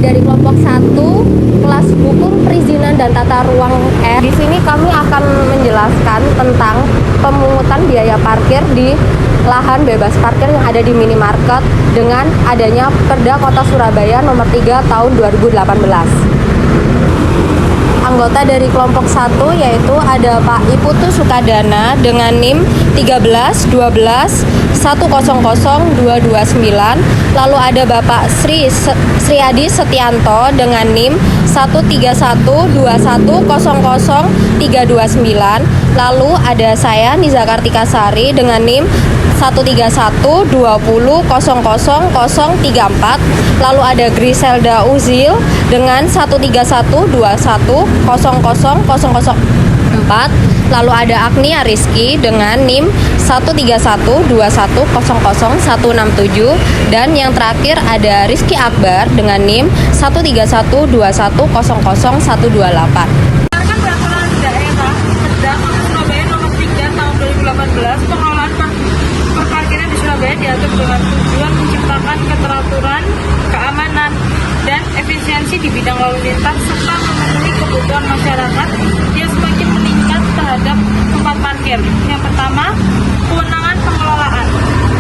dari kelompok 1 kelas hukum perizinan dan tata ruang R. Di sini kami akan menjelaskan tentang pemungutan biaya parkir di lahan bebas parkir yang ada di minimarket dengan adanya Perda Kota Surabaya nomor 3 tahun 2018. Anggota dari kelompok 1 yaitu ada Pak Iputu Sukadana dengan NIM 13 12 100 229, lalu ada Bapak Sriadi Setianto dengan NIM 131 21 00 329, lalu ada saya Niza Kartika Sari dengan NIM 131 20 00 034, lalu ada Griselda Uzil dengan 131 21 00 004, lalu ada Agnia Rizky dengan NIM 131 21 00 167, dan yang terakhir ada Rizky Akbar dengan NIM 131 21 00 128. Peraturan daerah Perda Kota Surabaya nomor 3 tahun 2018, pengelolaan parkiran di Surabaya diatur dengan tujuan menciptakan keteraturan, keamanan, dan efisiensi di bidang lalu lintas serta memenuhi kebutuhan masyarakat yang semakin meningkat terhadap tempat parkir. Yang pertama, kewenangan pengelolaan.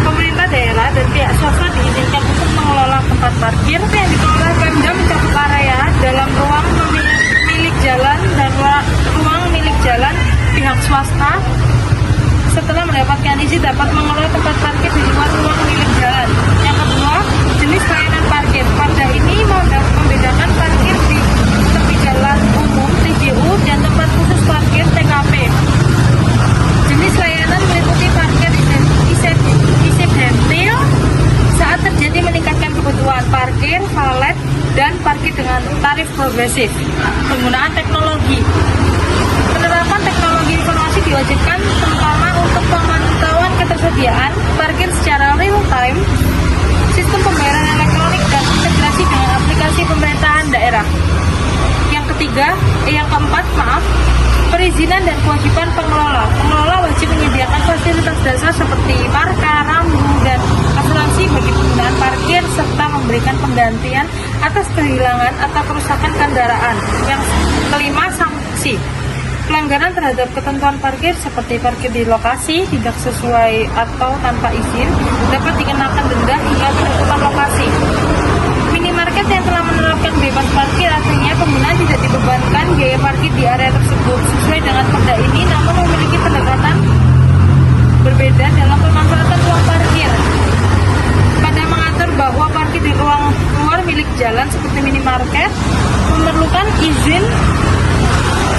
Pemerintah daerah dan pihak swasta diizinkan untuk mengelola tempat parkir yang dikelola Pemda mencakup area dalam ruang milik jalan dan ruang milik jalan pihak swasta. Setelah mendapatkan izin dapat mengelola tempat parkir di luar ruang milik jalan. Yang kedua, jenis layanan parkir. Perda ini membedakan parkir di tepi jalan umum (TJU) dan tempat khusus parkir (TKP). Jenis layanan meliputi parkir insidentil saat terjadi meningkatkan kebutuhan parkir, valet, dan parkir dengan tarif progresif. Penggunaan teknologi. Penerapan teknologi informasi diwajibkan terutama untuk pemantauan ketersediaan parkir secara real time, sistem pembayaran elektronik, dan integrasi dengan aplikasi pemerintahan daerah. Yang keempat, perizinan dan kewajiban pengelola. Pengelola wajib menyediakan fasilitas dasar seperti marka, rambu, dan asuransi bagi penggunaan parkir serta memberikan penggantian atas kehilangan atau kerusakan kendaraan. Yang kelima, sanksi. Pelanggaran terhadap ketentuan parkir seperti parkir di lokasi tidak sesuai atau tanpa izin dapat dikenakan denda hingga penutupan lokasi. Minimarket yang telah menerapkan bebas parkir artinya pengguna tidak dibebankan biaya parkir di area tersebut. Sesuai dengan perda ini namun memiliki pendekatan berbeda dalam pemanfaatan ruang parkir. Pada mengatur bahwa parkir di ruang luar milik jalan seperti minimarket memerlukan izin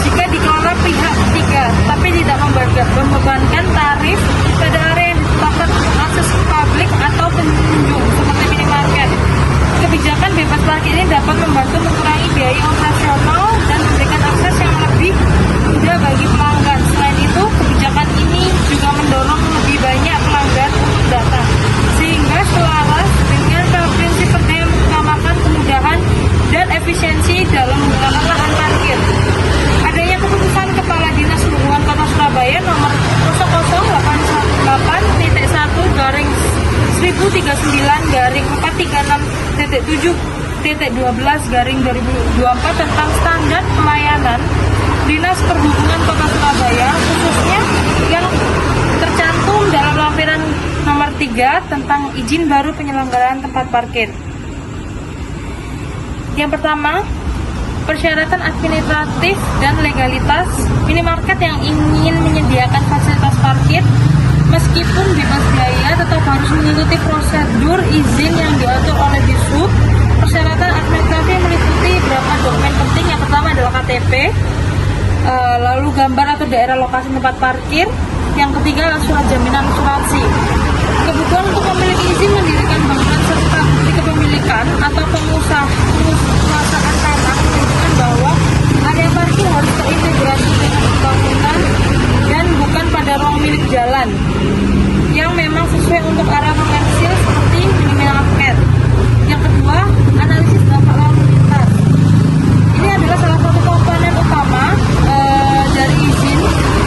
jika dikelola pihak ketiga, tapi tidak membebankan tarif pada area yang ditetapkan untuk akses publik atau pengunjung seperti minimarket. Kebijakan bebas parkir ini dapat membantu mengurangi biaya operasional dan memberikan akses yang lebih mudah bagi pelanggan. Selain itu, kebijakan ini juga mendorong lebih banyak pelanggan untuk datang, sehingga selaras dengan prinsip perda yang mengutamakan kemudahan dan efisiensi dalam menggunakan lahan parkir. Adanya keputusan Kepala Dinas Perhubungan Kota Surabaya nomor 00819-436.7/2024 tentang standar pelayanan Dinas Perhubungan Kota Surabaya, khususnya yang tercantum dalam lampiran nomor 3 tentang izin baru penyelenggaraan tempat parkir. Yang pertama, persyaratan administratif dan legalitas. Minimarket yang ingin menyediakan fasilitas parkir meskipun bebas biaya tetap harus mengikuti prosedur izin yang diatur oleh Dishub. Persyaratan administratif meliputi beberapa dokumen penting. Yang pertama adalah KTP, lalu gambar atau daerah lokasi tempat parkir. Yang ketiga adalah surat jaminan asuransi. Kebutuhan untuk memiliki izin mendirikan bangunan serta bukti kepemilikan atau penguasaan tanah menunjukkan bahwa area parkir harus terintegrasi dengan bangunan dan bukan pada ruang milik jalan yang memang sesuai untuk area komersil seperti minimarket. Yang kedua, analisis dampak lalu lintas. Ini adalah salah satu komponen utama dari izin.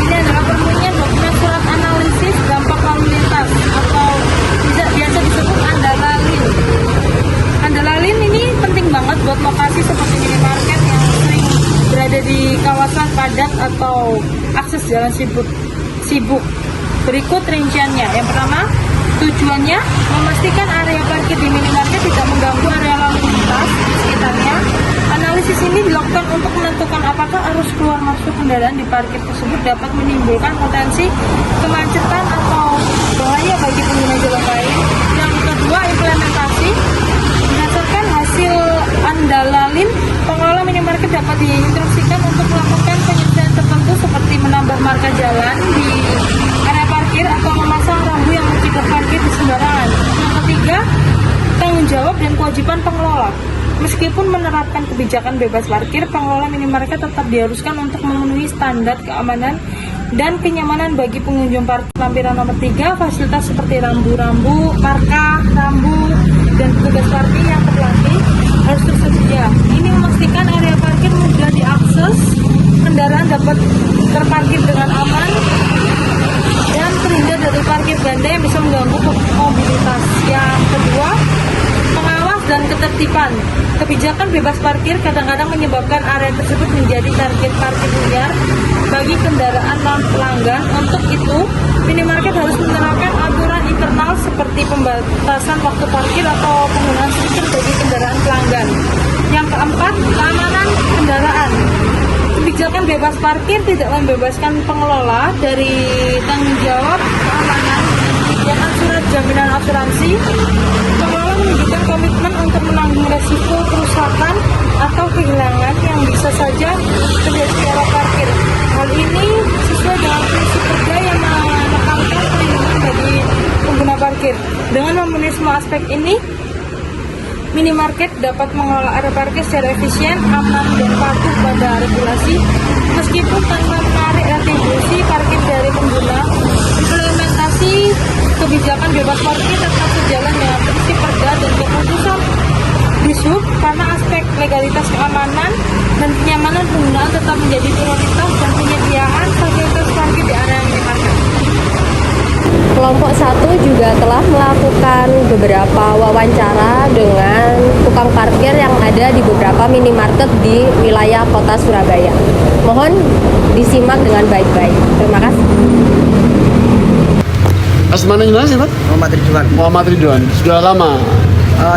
Ini adalah perlunya dokumen surat analisis dampak lalu lintas atau jalan sibuk. Berikut rinciannya. Yang pertama, tujuannya memastikan area parkir di minimarket tidak mengganggu area lalu lintas di sekitarnya. Analisis ini dilakukan untuk menentukan apakah arus keluar masuk kendaraan di parkir tersebut dapat menimbulkan potensi kemacetan atau bahaya bagi pengguna jalan lain. Yang kedua, implementasi. Berdasarkan hasil andalalin, pengelola minimarket dapat diinstruksikan untuk melakukan penyesuaian tertentu seperti menambah marka jalan di area parkir atau memasang rambu yang mencegah parkir di sembarangan. Yang ketiga, tanggung jawab dan kewajiban pengelola. Meskipun menerapkan kebijakan bebas parkir, pengelola minimarket tetap diharuskan untuk memenuhi standar keamanan dan kenyamanan bagi pengunjung parkir. Lampiran nomor 3, fasilitas seperti rambu-rambu, marka, rambu, dan petugas parkir yang terlatih harus tersedia. Ini memastikan area parkir mudah diakses, kendaraan dapat terparkir dengan aman, dan terhindar dari parkir ganda yang bisa mengganggu mobilitas. Yang kedua, pengawas dan ketertiban. Kebijakan bebas parkir kadang-kadang menyebabkan area tersebut menjadi target parkir liar bagi kendaraan non-pelanggan. Untuk itu, minimarket harus menerapkan aturan internal seperti pembatasan waktu parkir atau penggunaan stiker bagi kendaraan pelanggan. Yang keempat, keamanan kendaraan. Kebijakan bebas parkir tidak membebaskan pengelola dari tanggung jawab keamanan dan menyediakan surat jaminan asuransi. Pengelola menunjukkan komitmen untuk menanggung resiko kerusakan atau kehilangan yang bisa saja terjadi di area parkir. Hal ini sesuai dengan prinsip kerja yang menekankan perlindungan bagi pengguna parkir. Dengan memenuhi semua aspek ini, minimarket dapat mengelola area parkir secara efisien, aman, dan patuh pada regulasi, meskipun tanpa menarik retribusi parkir dari pengguna. Implementasi kebijakan bebas parkir tetap sejalan dengan prinsip perda dan keputusan Dishub karena aspek legalitas keamanan dan kenyamanan penggunaan tetap menjadi prioritas dan penyediaan fasilitas parkir di area minimarket. Kelompok 1 juga telah melakukan beberapa wawancara dengan tukang parkir yang ada di beberapa minimarket di wilayah kota Surabaya. Mohon disimak dengan baik-baik. Terima kasih. Asmana gimana sih, Pak? Muhammad Ridwan. Muhammad Ridwan. Sudah lama?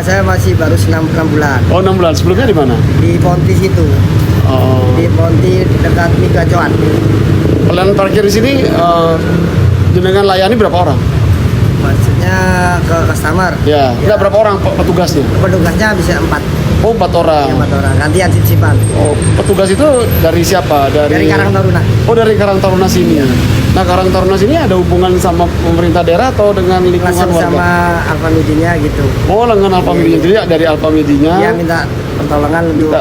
Saya masih baru 6 bulan. Oh, 6 bulan. Sebelumnya di mana? Di Ponti situ. Oh. Di Ponti dekat Migacoan. Pelayanan parkir di sini jenengan layani berapa orang? Maksudnya ke customer. Ya. Enggak, berapa orang petugasnya? Petugasnya bisa 4. Oh, 4 orang. Ya, 4 orang. Gantian sip-sipan. Oh, petugas itu dari siapa? Dari Karang Taruna. Oh, dari Karang Taruna sini. Nah, Karang Taruna sini ada hubungan sama pemerintah daerah atau dengan lingkungan Langsung warga? sama Alfamidinya gitu. Oh, dengan Alfamidinya. Jadi dari Alfamidinya Dia minta pertolongan untuk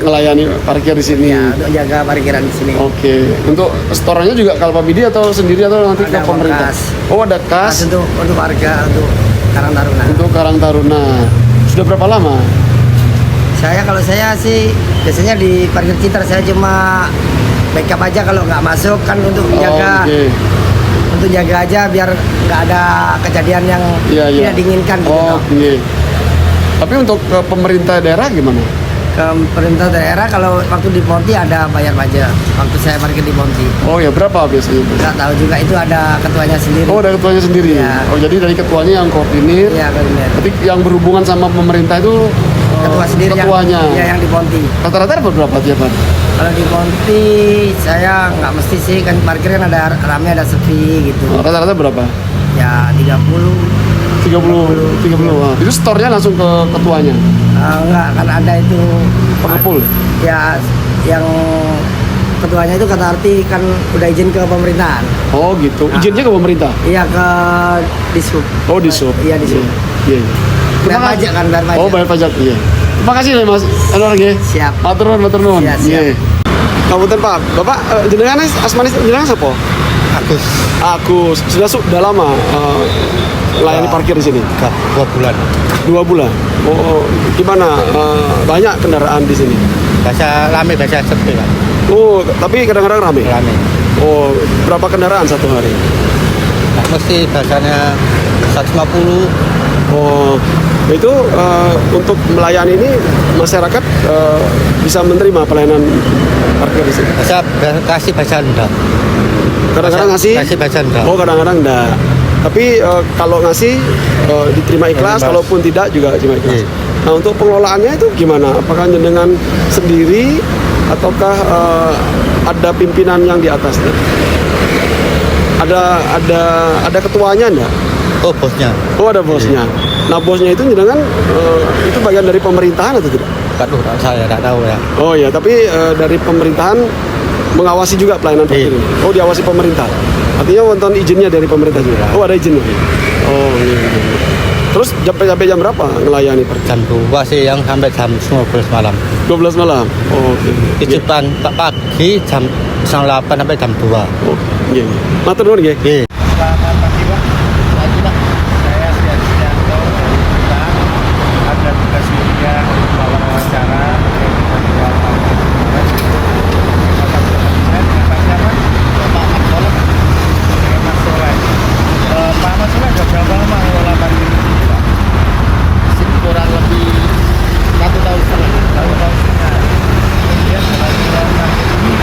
melayani parkir di sini. ya, untuk jaga parkiran di sini. Oke. Untuk storenya juga ke Alfamidi atau sendiri atau nanti ke Ada pemerintah? kas. Oh, ada Kas kas untuk warga untuk Karang Taruna. untuk Karang Taruna. Sudah berapa lama? Kalau saya sih biasanya di parkir Citra saya cuma backup aja kalau nggak masuk kan untuk jaga Oke. untuk jaga aja biar nggak ada kejadian yang Iya, iya. tidak diinginkan gitu. Oh, oke. Tapi untuk ke pemerintah daerah gimana? Ke pemerintah daerah kalau waktu di Ponti ada bayar pajak waktu saya parkir di Ponti. Oh ya, berapa biasanya? Nggak tahu juga itu ada ketuanya sendiri. Oh, dari ketuanya sendiri. Iya. Oh, jadi dari ketuanya yang koordinir. Iya benar. Tapi yang berhubungan sama pemerintah itu Ketua sendiri ketuanya. yang di Ponti. Rata-rata dapat berapa tiap hari? Kalau di Ponti saya nggak mesti sih kan parkir kan ada rame ada sepi gitu. Rata-rata berapa? Ya 30. 30. Wah. Itu store-nya langsung ke ketuanya. Enggak kan ada itu Pengepul. ya yang ketuanya itu kata arti kan udah izin ke pemerintahan. Oh, gitu. Izinnya ke pemerintah. Iya ke Dishub. Oh, di sub. Iya di sub. Iya. Bayar pajak kan bayar pajak. Oh, bayar pajak. Iya. Terima kasih nih Mas Anwar nggih. Siap. Matur nuwun. Siap, siap. Nggih. Kabupaten Pak, Bapak jenengan asmane jenengan sapa? Agus. Sudah lama melayani parkir di sini. 2 bulan. 2 bulan. Oh, gimana? Banyak kendaraan di sini. Biasa rame, biasa sepi kan. Oh, tapi kadang-kadang ramai. Rame. Oh, berapa kendaraan satu hari? Nah, mesti biasanya 150. Oh, itu untuk melayani ini masyarakat bisa menerima pelayanan parkir di sini. Biasa kasih biasa rendah. Kadang-kadang ngasih. Ngasih bajan enggak. Oh, kadang-kadang enggak. Tapi kalau ngasih diterima ikhlas, Bebas. kalaupun tidak juga terima ikhlas. Iya. Nah, untuk pengelolaannya itu gimana? Apakah jenengan sendiri ataukah ada pimpinan yang di atasnya? Ada ketuanya enggak? Oh, bosnya. Oh, ada bosnya. Nah, bosnya itu jenengan itu bagian dari pemerintahan atau tidak? Aduh, saya enggak tahu ya. Oh ya, tapi dari pemerintahan mengawasi juga pelayanan parkir Iya. ini. Oh, diawasi pemerintah. Artinya wonten izinnya dari pemerintah juga. Oh, ada izinnya. Oh, iya. Terus sampai jam berapa ngelayani parkir? Jam 2 sih yang sampai jam 12 malam. 12 malam. Oh, oke. Itu pagi jam 8 sampai jam 2. Oh, iya. Matur nuwun nggih. Iya. Selamat pagi Pak. Lagi Pak. Saya Sianto dari Blitar. Ada tugas media bawa wawancara dengan parkir kemarin. Bapak siapa? Bapak Mat Soleh. Dengan Mas Soleh. Pak Mas Soleh sudah berapa lama mengelola parkir ini Pak? Kurang lebih 1 tahun setengah. 1 tahun setengah. Kemudian setelah mengelola parkir ini,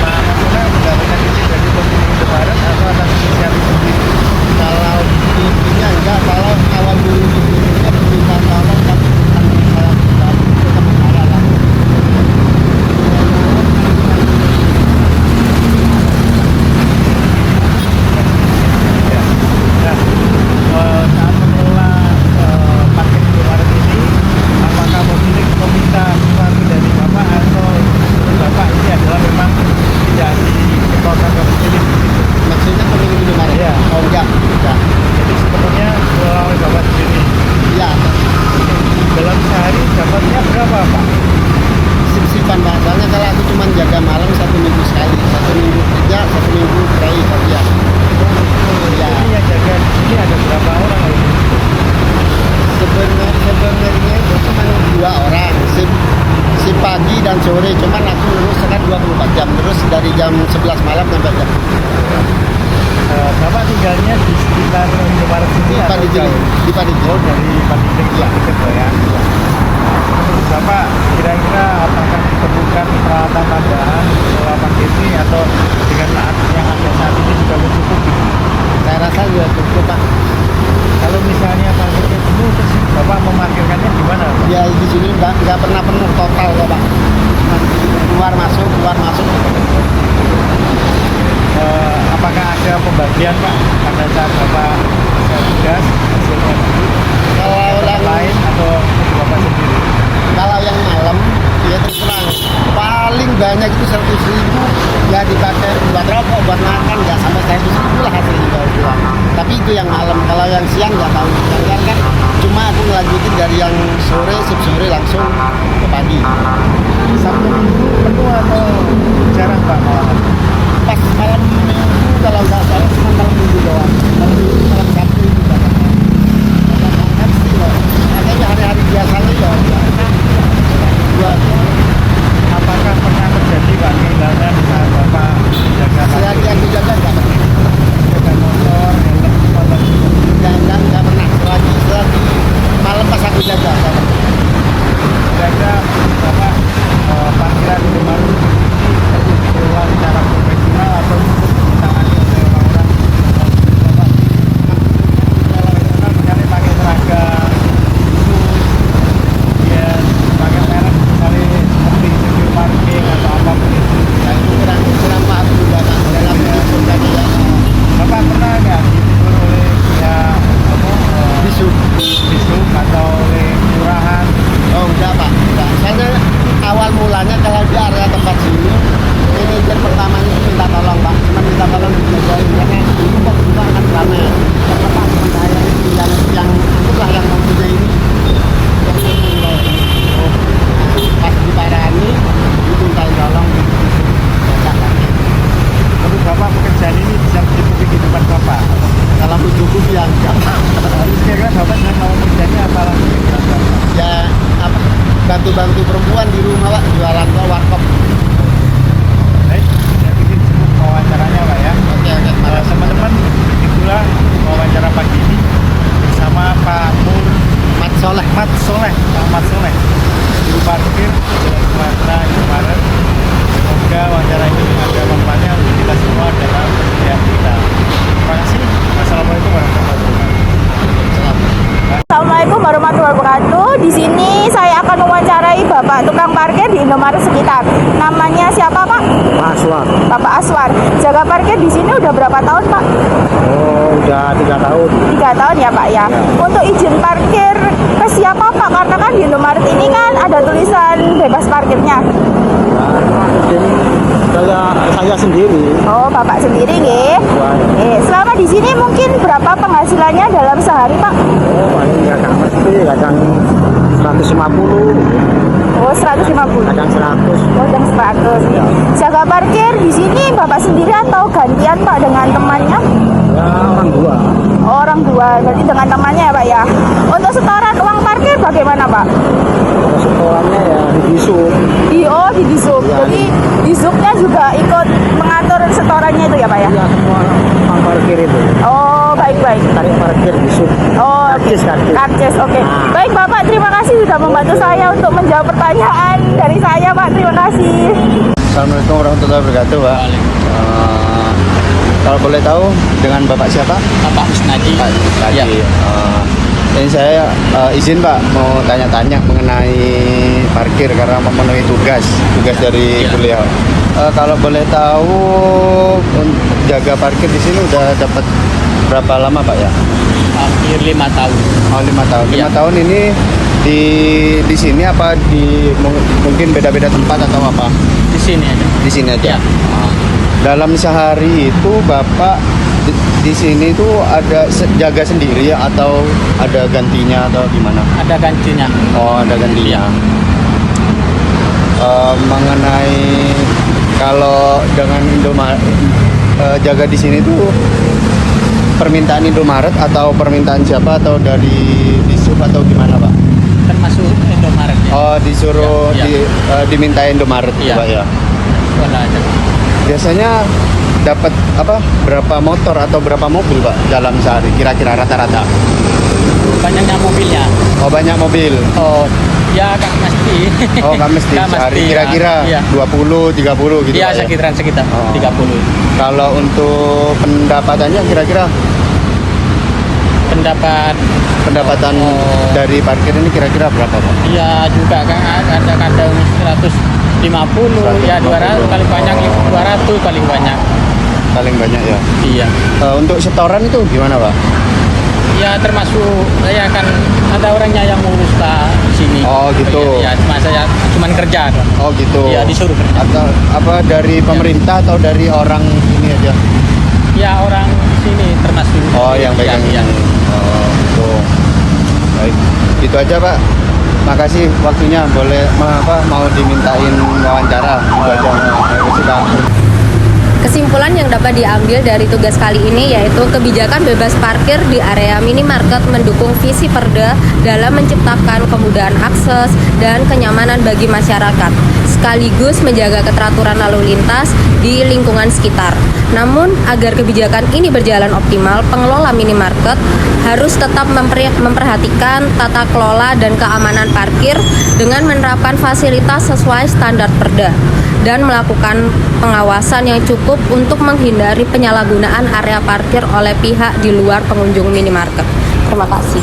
Pak Mas Soleh mendapatkan izin dari Pemprov Indomaret atau atas inisiatif sendiri? Kalau intinya enggak, kalau awal dulu itu minta tolong tapi saya tetap ada lah. Nah, saat mengelola parkir Indomaret ini, apakah meminta sesuatu dari Bapak atau Bapak ini adalah memang tidak disetorkan ke pemilik? Maksudnya pemilik di mana? Iya. Oh enggak. Jadi sepenuhnya dikelola oleh Bapak sendiri. Iya, Dalam sehari dapatnya berapa Pak? sip-sipan Pak. Soalnya kalau aku cuma jaga malam 1 minggu sekali. 1 minggu kerja, 1 minggu terakhir kerja. Iya. Jadi yang jaga di sini ada berapa orang ini? Sebenarnya itu cuma 2 orang. Sip pagi dan sore. Cuman aku lulus kan 24 jam. Terus dari jam 11 malam sampai jam Bapak tinggalnya di sekitar Indomaret sini atau Panijil. jauh? Di Panijil. Oh, dari Panijil ya, dekat ya. Menurut Bapak, kira-kira apakah diperlukan peralatan tambahan mengelola parkir ini atau dengan yang ada saat ini sudah mencukupi? Saya rasa juga cukup Pak. Kalau misalnya parkirnya penuh, terus Bapak memarkirkannya di mana? Pak? Ya di sini nggak pernah penuh total kok Pak. Keluar masuk. Apakah ada pembagian Pak pada saat Bapak tugas hasilnya dulu? Kalau yang Lain atau Bapak sendiri? Kalau yang malam ya terus terang paling banyak itu 100.000 ya dipakai buat rokok, buat makan nggak sampai 100.000 lah hasilnya kalau pulang. Tapi itu yang malam. Kalau yang siang nggak tahu. Siang kan cuma aku ngelanjutin dari yang sore, sip sore langsung ke pagi. Sabtu Minggu penuh atau jarang Pak malahan? Pas malam minggu kalau nggak salah cuma malam minggu doang. Malam minggu malam Sabtu itu banyaknya. MC loh. Makanya hari-hari biasanya ya. Apakah pernah terjadi Pak kehilangan saat Bapak jaga Sehari yang dijaga nggak pernah. jaga motor, helm, motor? Nggak pernah. Selagi malam pas aku jaga nggak pernah. Kira-kira Bapak parkiran di Indomaret ini dikelola secara profesional atau cukup ditangani oleh orang-orang? Bapak misalnya pakai seragam khusus, kemudian pakai merek misalnya seperti secure parking atau apapun itu. Nah, itu kurang paham juga Pak. Dalam itu tadi ya. Bapak pernah nggak ditegur oleh pihak Bisu. Disub atau oleh kelurahan? Oh enggak Pak. Enggak. Soalnya awal mulanya kalau di area tempat sini manajer pertamanya itu minta tolong Pak. Cuma minta tolong dijagain karena dulu kok juga akan ramai. Karena Pak teman saya itu yang itulah yang mempunyai ini. Pas di Parani diminta tolong Menurut Bapak pekerjaan ini bisa mencukupi kehidupan Bapak? kalau mencukupi ya enggak. Terus kira-kira Bapak dengan mau kerjanya apa lagi kehidupan Bapak? Ya apa bantu-bantu perempuan di rumah Pak, jualan ke warkop. Baik, saya pikir cukup wawancaranya Pak ya. Oke. Nah, teman-teman, itulah wawancara pagi ini bersama Pak Mat Soleh. Mat Soleh, Pak Mat Soleh, juru parkir Jalan Sumatera Indomaret. Semoga wawancara ini ada manfaatnya untuk kita semua dalam pekerjaan kita. Terima kasih. Wassalamualaikum warahmatullahi wabarakatuh. Assalamualaikum warahmatullahi wabarakatuh. Di sini saya akan mewawancarai Bapak tukang parkir di Indomaret sekitar. Namanya siapa, Pak? Aswar. Bapak Aswar. Jaga parkir di sini udah berapa tahun, Pak? Oh, udah 3 tahun. 3 tahun ya, Pak ya. Untuk izin parkir ke siapa, Pak? Karena kan di Indomaret ini kan ada tulisan bebas parkirnya. Saya sendiri. Oh, Bapak sendiri nggih. Selama di sini mungkin berapa penghasilannya dalam sehari, Pak? Oh, paling kadang mesti, kadang 150, Oh, 150. kadang 100. Oh, jam 100. Jaga parkir di sini Bapak sendiri atau gantian, Pak, dengan temannya? Ya, orang dua. Oh, orang dua, berarti dengan temannya ya, Pak ya. Untuk setoran uang parkir bagaimana, Pak? Kalau setorannya ya dibisuk. Di disub. Iya. Jadi disubnya juga ikut mengatur setorannya itu ya, Pak ya? Ya, semua orang parkir itu. Oh, baik-baik. Tarik parkir bisuk. Oh, Karcis, karcis. karcis, oke. Nah. Baik, Bapak, terima kasih sudah membantu saya untuk menjawab pertanyaan dari saya, Pak. Terima kasih. Assalamualaikum warahmatullahi wabarakatuh, Pak. Kalau boleh tahu dengan Bapak siapa? Pak Musnadi. Pak Tadi. Ya. Ini saya izin Pak mau tanya-tanya mengenai parkir karena memenuhi tugas dari Ya. beliau. Kalau boleh tahu jaga parkir di sini udah dapat berapa lama Pak ya? Hampir 5 tahun. Oh 5 tahun. 5 Ya. tahun ini di sini apa mungkin beda-beda tempat atau apa? Di sini ada. Di sini aja. Ya. Dalam sehari itu Bapak di sini tuh ada jaga sendiri atau ada gantinya atau gimana? Ada gantinya. Oh, ada gantinya. Mengenai kalau dengan Indomaret jaga di sini tuh permintaan Indomaret atau permintaan siapa atau dari disub atau gimana Pak? Termasuk Indomaret ya. Oh, disuruh Ya, ya. diminta Indomaret Iya. Pak ya. Wala ada. Biasanya dapat berapa motor atau berapa mobil Pak dalam sehari kira-kira rata-rata? Banyaknya mobilnya. Oh banyak mobil. Oh, ya Kak mesti. Oh nggak mesti Nggak sehari mesti, kira-kira ya. 20 30 gitu Iya, Pak, ya? sekitar Oh. 30. Kalau untuk pendapatannya kira-kira pendapatan Oh. dari parkir ini kira-kira berapa Pak? Iya juga kan kadang-kadang 150 ya 200 paling banyak 200 paling banyak. Paling banyak ya. Iya. Untuk setoran itu gimana Pak? Ya termasuk saya kan ada orangnya yang ngurus Pak sini. Oh, gitu. Ya, cuma saya cuman kerja. Oh gitu. Iya disuruh kerja. Atau apa dari pemerintah atau dari orang ini aja? Ya orang sini termasuk. Oh yang pegang ya, ini. Oh gitu. Baik. Itu aja Pak. Makasih waktunya. Boleh mau dimintain wawancara. Itu aja. Sudah. Kesimpulan yang dapat diambil dari tugas kali ini yaitu kebijakan bebas parkir di area minimarket mendukung visi Perda dalam menciptakan kemudahan akses dan kenyamanan bagi masyarakat, sekaligus menjaga keteraturan lalu lintas di lingkungan sekitar. Namun, agar kebijakan ini berjalan optimal, pengelola minimarket harus tetap memperhatikan tata kelola dan keamanan parkir dengan menerapkan fasilitas sesuai standar Perda dan melakukan pengawasan yang cukup untuk menghindari penyalahgunaan area parkir oleh pihak di luar pengunjung minimarket. Terima kasih.